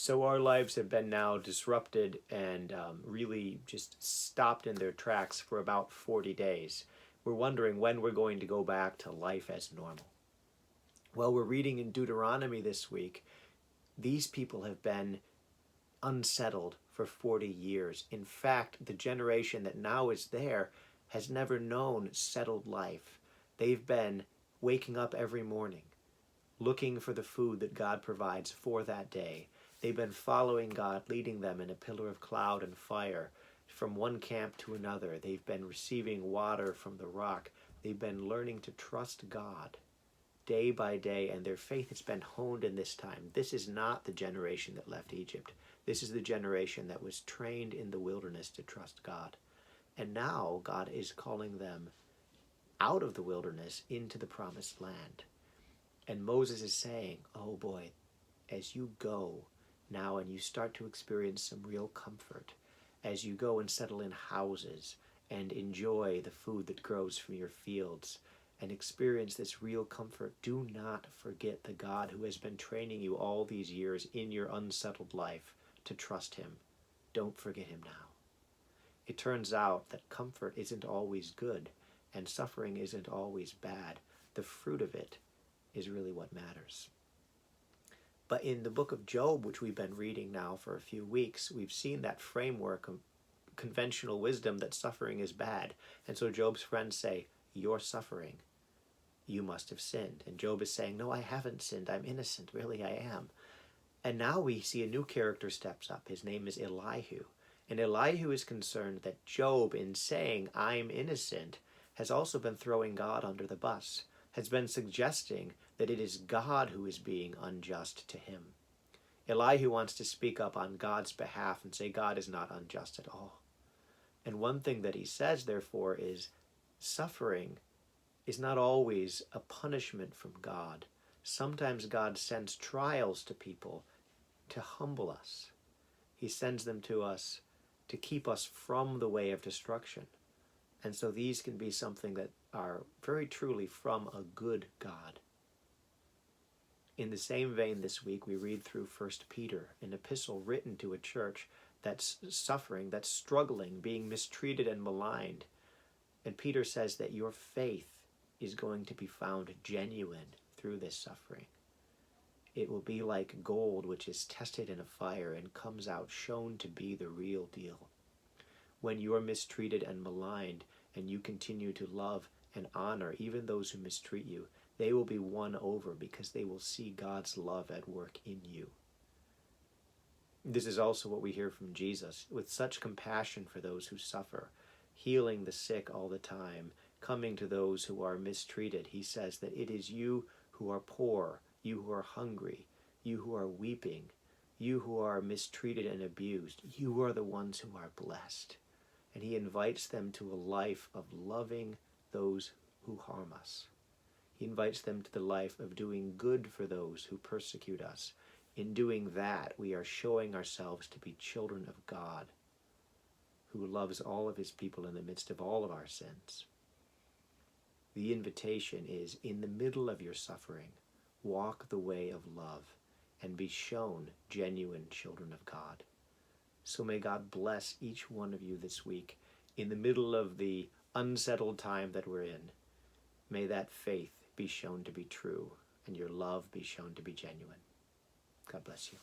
So our lives have been now disrupted and really just stopped in their tracks for about 40 days. We're wondering when we're going to go back to life as normal. Well, we're reading in Deuteronomy this week. These people have been unsettled for 40 years. In fact, the generation that now is there has never known settled life. They've been waking up every morning, looking for the food that God provides for that day. They've been following God, leading them in a pillar of cloud and fire from one camp to another. They've been receiving water from the rock. They've been learning to trust God day by day, and their faith has been honed in this time. This is not the generation that left Egypt. This is the generation that was trained in the wilderness to trust God. And now God is calling them out of the wilderness into the promised land. And Moses is saying, oh boy, as you go now and you start to experience some real comfort, as you go and settle in houses and enjoy the food that grows from your fields and experience this real comfort, do not forget the God who has been training you all these years in your unsettled life to trust him. Don't forget him now. It turns out that comfort isn't always good and suffering isn't always bad. The fruit of it is really what matters. But in the book of Job, which we've been reading now for a few weeks, we've seen that framework of conventional wisdom that suffering is bad. And so Job's friends say, you're suffering. You must have sinned. And Job is saying, no, I haven't sinned. I'm innocent. Really, I am. And now we see a new character steps up. His name is Elihu. And Elihu is concerned that Job, in saying, I'm innocent, has also been throwing God under the bus, has been suggesting that it is God who is being unjust to him. Elihu wants to speak up on God's behalf and say God is not unjust at all. And one thing that he says, therefore, is suffering is not always a punishment from God. Sometimes God sends trials to people to humble us. He sends them to us to keep us from the way of destruction. And so these can be something that are very truly from a good God. In the same vein this week, we read through 1 Peter, an epistle written to a church that's suffering, that's struggling, being mistreated and maligned. And Peter says that your faith is going to be found genuine through this suffering. It will be like gold which is tested in a fire and comes out shown to be the real deal. When you're mistreated and maligned and you continue to love and honor even those who mistreat you, they will be won over because they will see God's love at work in you. This is also what we hear from Jesus, with such compassion for those who suffer, healing the sick all the time, coming to those who are mistreated. He says that it is you who are poor, you who are hungry, you who are weeping, you who are mistreated and abused, you are the ones who are blessed. And he invites them to a life of loving those who harm us. He invites them to the life of doing good for those who persecute us. In doing that, we are showing ourselves to be children of God, who loves all of his people in the midst of all of our sins. The invitation is, in the middle of your suffering, walk the way of love and be shown genuine children of God. So may God bless each one of you this week in the middle of the unsettled time that we're in. May that faith be shown to be true and your love be shown to be genuine. God bless you.